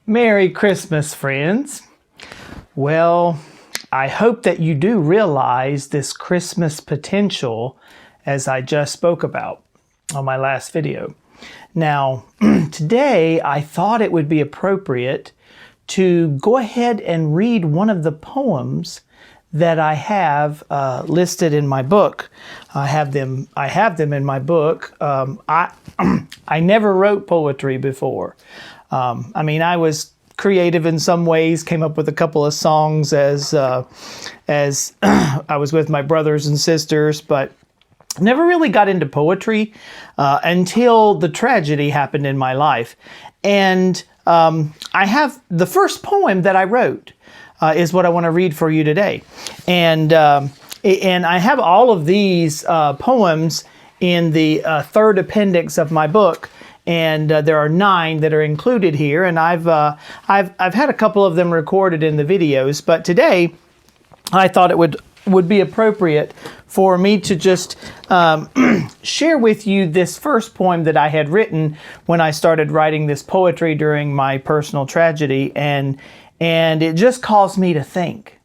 Merry Christmas, friends. Well, I hope that you do realize this Christmas potential as I just spoke about on my last video. Now, today I thought it would be appropriate to go ahead and read one of the poems that I have listed in my book. I have them in my book. I never wrote poetry before. I was creative in some ways, came up with a couple of songs as I was with my brothers and sisters, but never really got into poetry until the tragedy happened in my life. And I have the first poem that I wrote is what I want to read for you today. And I have all of these poems in the third appendix of my book. And there are 9 that are included here, and I've had a couple of them recorded in the videos. But today, I thought it would be appropriate for me to just share with you this first poem that I had written when I started writing this poetry during my personal tragedy, and it just caused me to think,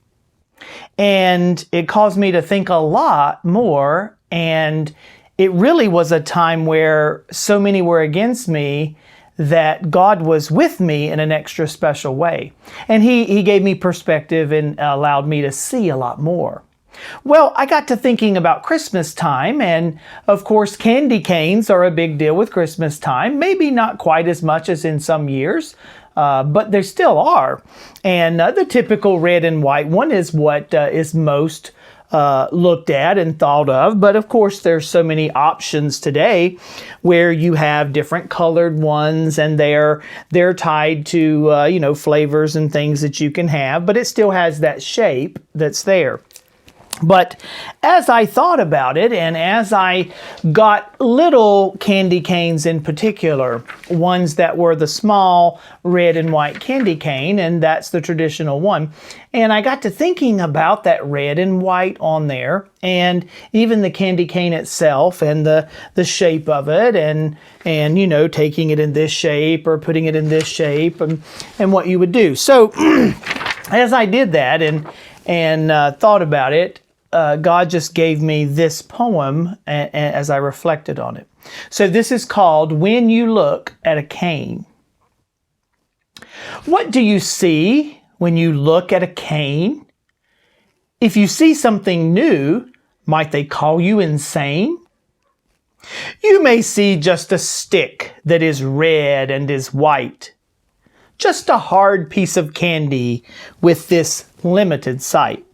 and it caused me to think a lot more. And it really was a time where so many were against me that God was with me in an extra special way. And He gave me perspective and allowed me to see a lot more. Well, I got to thinking about Christmas time, and of course candy canes are a big deal with Christmas time. Maybe not quite as much as in some years, but they still are. And the typical red and white one is what is most looked at and thought of. But of course, there's so many options today where you have different colored ones, and they're tied to flavors and things that you can have, but it still has that shape that's there. But as I thought about it, and as I got little candy canes in particular, ones that were the small red and white candy cane, and that's the traditional one, and I got to thinking about that red and white on there, and even the candy cane itself, and the shape of it, and taking it in this shape or putting it in this shape, and what you would do. So as I did that and thought about it, God just gave me this poem as I reflected on it. So this is called When You Look at a Cane. What do you see when you look at a cane? If you see something new, might they call you insane? You may see just a stick that is red and is white, just a hard piece of candy with this limited sight.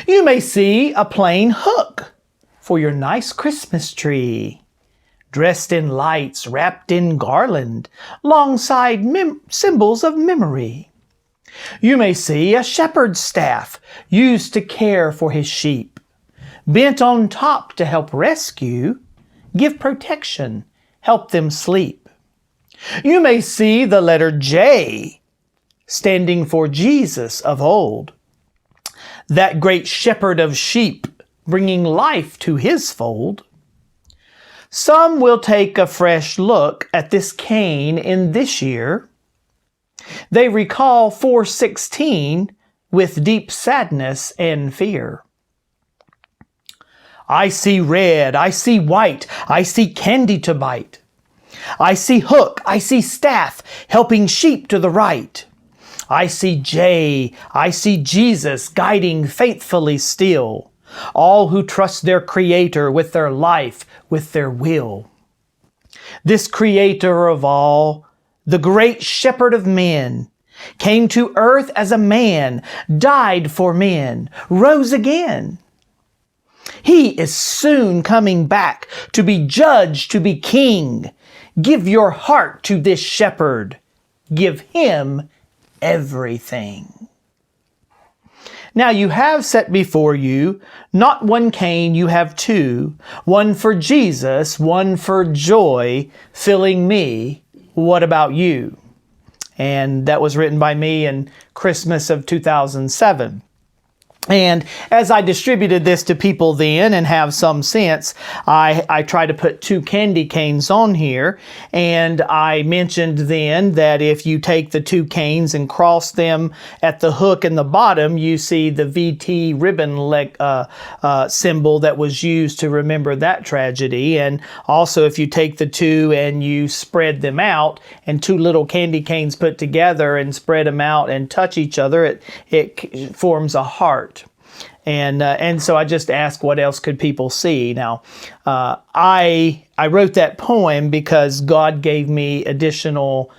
You may see a plain hook for your nice Christmas tree, dressed in lights, wrapped in garland, alongside symbols of memory. You may see a shepherd's staff used to care for his sheep, bent on top to help rescue, give protection, help them sleep. You may see the letter J, standing for Jesus of old, that great shepherd of sheep, bringing life to his fold. Some will take a fresh look at this cane in this year. They recall 416 with deep sadness and fear. I see red, I see white, I see candy to bite. I see hook, I see staff, helping sheep to the right. I see J, I see Jesus guiding faithfully still, all who trust their Creator with their life, with their will. This Creator of all, the great shepherd of men, came to earth as a man, died for men, rose again. He is soon coming back to be judge, to be king. Give your heart to this shepherd. Give him everything. Now you have set before you not one cane, you have 2, one for Jesus, one for joy, filling me. What about you? And that was written by me in Christmas of 2007. And as I distributed this to people then and have some since, I tried to put 2 candy canes on here. And I mentioned then that if you take the 2 canes and cross them at the hook in the bottom, you see the VT ribbon symbol that was used to remember that tragedy. And also if you take the 2 and you spread them out, and 2 little candy canes put together and spread them out and touch each other, it forms a heart. And so I just asked what else could people see. Now, I wrote that poem because God gave me additional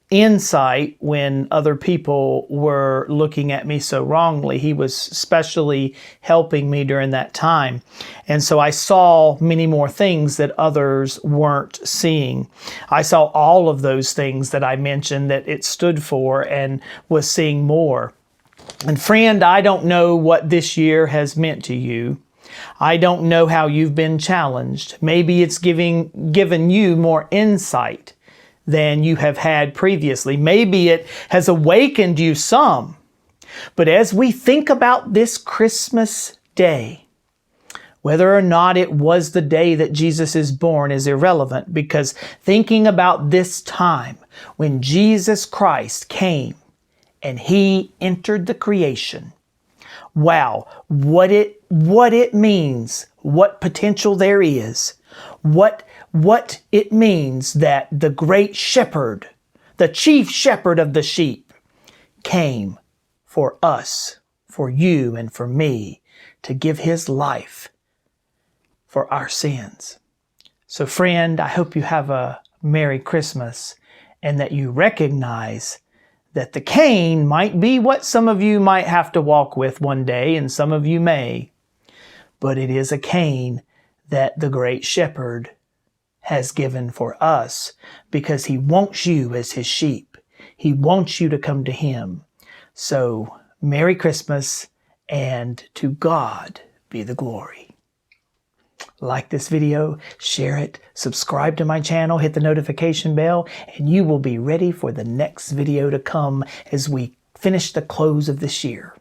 insight when other people were looking at me so wrongly. He was especially helping me during that time. And so I saw many more things that others weren't seeing. I saw all of those things that I mentioned that it stood for and was seeing more. And friend, I don't know what this year has meant to you. I don't know how you've been challenged. Maybe it's given you more insight than you have had previously. Maybe it has awakened you some. But as we think about this Christmas day, whether or not it was the day that Jesus is born is irrelevant, because thinking about this time when Jesus Christ came and He entered the creation. Wow, what it means, what potential there is, what it means that the great shepherd, the chief shepherd of the sheep, came for us, for you and for me, to give His life for our sins. So friend, I hope you have a Merry Christmas and that you recognize that the cane might be what some of you might have to walk with one day, and some of you may, but it is a cane that the great shepherd has given for us because He wants you as His sheep. He wants you to come to Him. So, Merry Christmas, and to God be the glory. Like this video, share it, subscribe to my channel, hit the notification bell, and you will be ready for the next video to come as we finish the close of this year.